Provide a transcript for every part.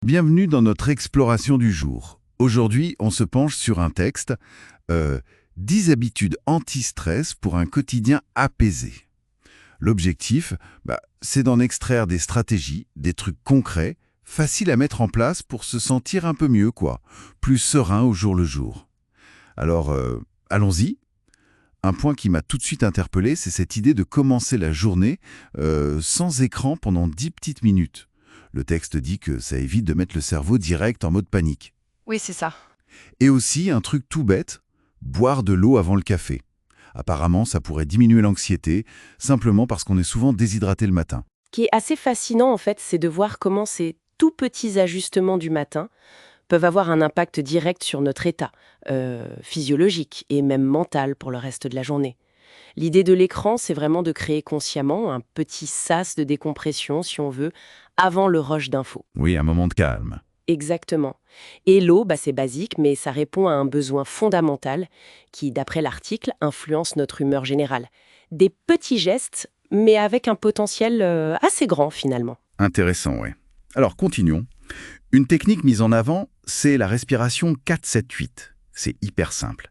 Bienvenue dans notre exploration du jour. Aujourd'hui, on se penche sur un texte, 10 habitudes anti-stress pour un quotidien apaisé. L'objectif, c'est d'en extraire des stratégies, des trucs concrets, faciles à mettre en place pour se sentir un peu mieux, plus serein au jour le jour. Alors, allons-y. Un point qui m'a tout de suite interpellé, c'est cette idée de commencer la journée sans écran pendant 10 petites minutes. Le texte dit que ça évite de mettre le cerveau direct en mode panique. Oui, c'est ça. Et aussi, un truc tout bête, boire de l'eau avant le café. Apparemment, ça pourrait diminuer l'anxiété, simplement parce qu'on est souvent déshydraté le matin. Ce qui est assez fascinant, en fait, c'est de voir comment ces tout petits ajustements du matin peuvent avoir un impact direct sur notre état physiologique et même mental pour le reste de la journée. L'idée de l'écran, c'est vraiment de créer consciemment un petit sas de décompression, si on veut, avant le rush d'infos. Oui, un moment de calme. Exactement. Et l'eau, c'est basique, mais ça répond à un besoin fondamental qui, d'après l'article, influence notre humeur générale. Des petits gestes, mais avec un potentiel assez grand finalement. Intéressant, ouais. Alors, continuons. Une technique mise en avant, c'est la respiration 4-7-8. C'est hyper simple.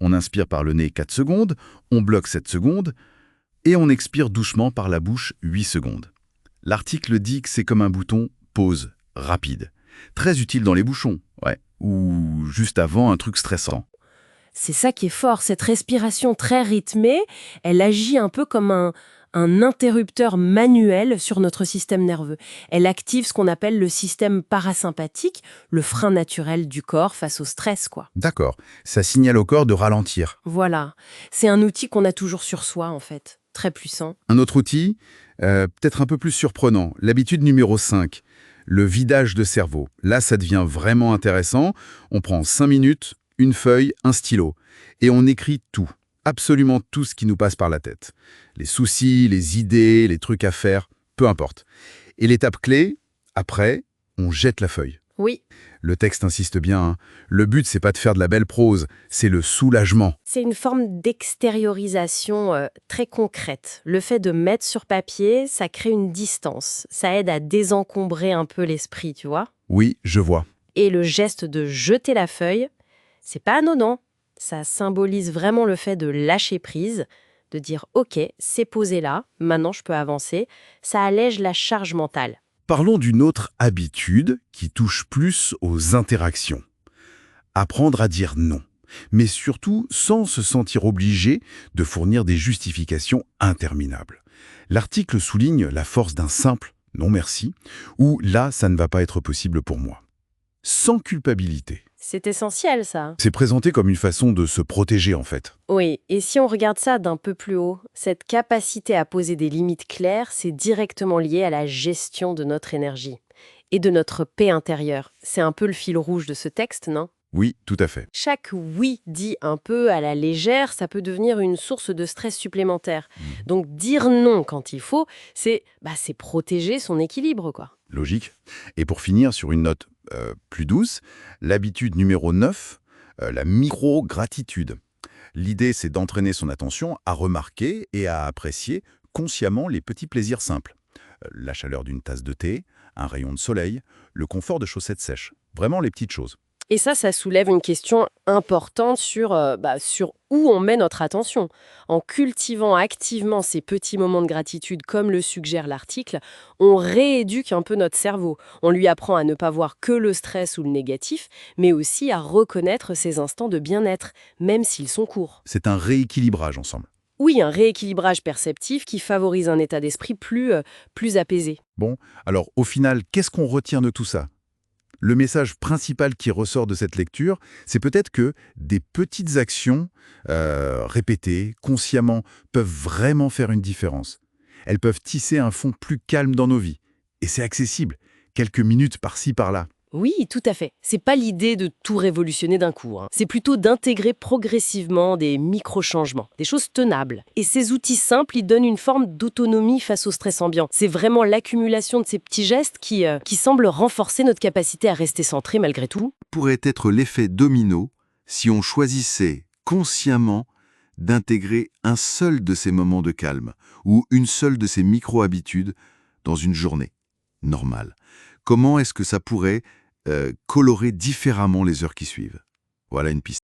On inspire par le nez 4 secondes, on bloque 7 secondes, et on expire doucement par la bouche 8 secondes. L'article dit que c'est comme un bouton pause, rapide. Très utile dans les bouchons, ou juste avant un truc stressant. C'est ça qui est fort, cette respiration très rythmée, elle agit un peu comme un interrupteur manuel sur notre système nerveux. Elle active ce qu'on appelle le système parasympathique, le frein naturel du corps face au stress, D'accord, ça signale au corps de ralentir. Voilà, c'est un outil qu'on a toujours sur soi, en fait, très puissant. Un autre outil, peut-être un peu plus surprenant, l'habitude numéro 5, le vidage de cerveau. Là, ça devient vraiment intéressant. On prend 5 minutes, une feuille, un stylo, et on écrit tout. Absolument tout ce qui nous passe par la tête. Les soucis, les idées, les trucs à faire, peu importe. Et l'étape clé, après, on jette la feuille. Oui. Le texte insiste bien, le but c'est pas de faire de la belle prose, c'est le soulagement. C'est une forme d'extériorisation très concrète. Le fait de mettre sur papier, ça crée une distance. Ça aide à désencombrer un peu l'esprit, tu vois. Oui, je vois. Et le geste de jeter la feuille, c'est pas anodin. Ça symbolise vraiment le fait de lâcher prise, de dire « Ok, c'est posé là, maintenant je peux avancer ». Ça allège la charge mentale. Parlons d'une autre habitude qui touche plus aux interactions. Apprendre à dire non, mais surtout sans se sentir obligé de fournir des justifications interminables. L'article souligne la force d'un simple « non merci » ou « là, ça ne va pas être possible pour moi ». Sans culpabilité. C'est essentiel, ça. C'est présenté comme une façon de se protéger, en fait. Oui, et si on regarde ça d'un peu plus haut, cette capacité à poser des limites claires, c'est directement lié à la gestion de notre énergie et de notre paix intérieure. C'est un peu le fil rouge de ce texte, non ? Oui, tout à fait. Chaque oui dit un peu à la légère, ça peut devenir une source de stress supplémentaire. Donc dire non quand il faut, c'est protéger son équilibre, Logique. Et pour finir sur une note plus douce, l'habitude numéro 9, la micro-gratitude. L'idée, c'est d'entraîner son attention à remarquer et à apprécier consciemment les petits plaisirs simples. La chaleur d'une tasse de thé, un rayon de soleil, le confort de chaussettes sèches. Vraiment les petites choses. Et ça soulève une question importante sur où on met notre attention. En cultivant activement ces petits moments de gratitude, comme le suggère l'article, on rééduque un peu notre cerveau. On lui apprend à ne pas voir que le stress ou le négatif, mais aussi à reconnaître ces instants de bien-être, même s'ils sont courts. C'est un rééquilibrage ensemble. Oui, un rééquilibrage perceptif qui favorise un état d'esprit plus apaisé. Bon, alors au final, qu'est-ce qu'on retient de tout ça ? Le message principal qui ressort de cette lecture, c'est peut-être que des petites actions répétées, consciemment, peuvent vraiment faire une différence. Elles peuvent tisser un fond plus calme dans nos vies. Et c'est accessible, quelques minutes par-ci, par-là. Oui, tout à fait. C'est pas l'idée de tout révolutionner d'un coup. C'est plutôt d'intégrer progressivement des micro-changements, des choses tenables. Et ces outils simples, ils donnent une forme d'autonomie face au stress ambiant. C'est vraiment l'accumulation de ces petits gestes qui semblent renforcer notre capacité à rester centré malgré tout. Pourrait être l'effet domino si on choisissait consciemment d'intégrer un seul de ces moments de calme ou une seule de ces micro-habitudes dans une journée normale. comment est-ce que ça pourrait colorer différemment les heures qui suivent? Voilà une piste.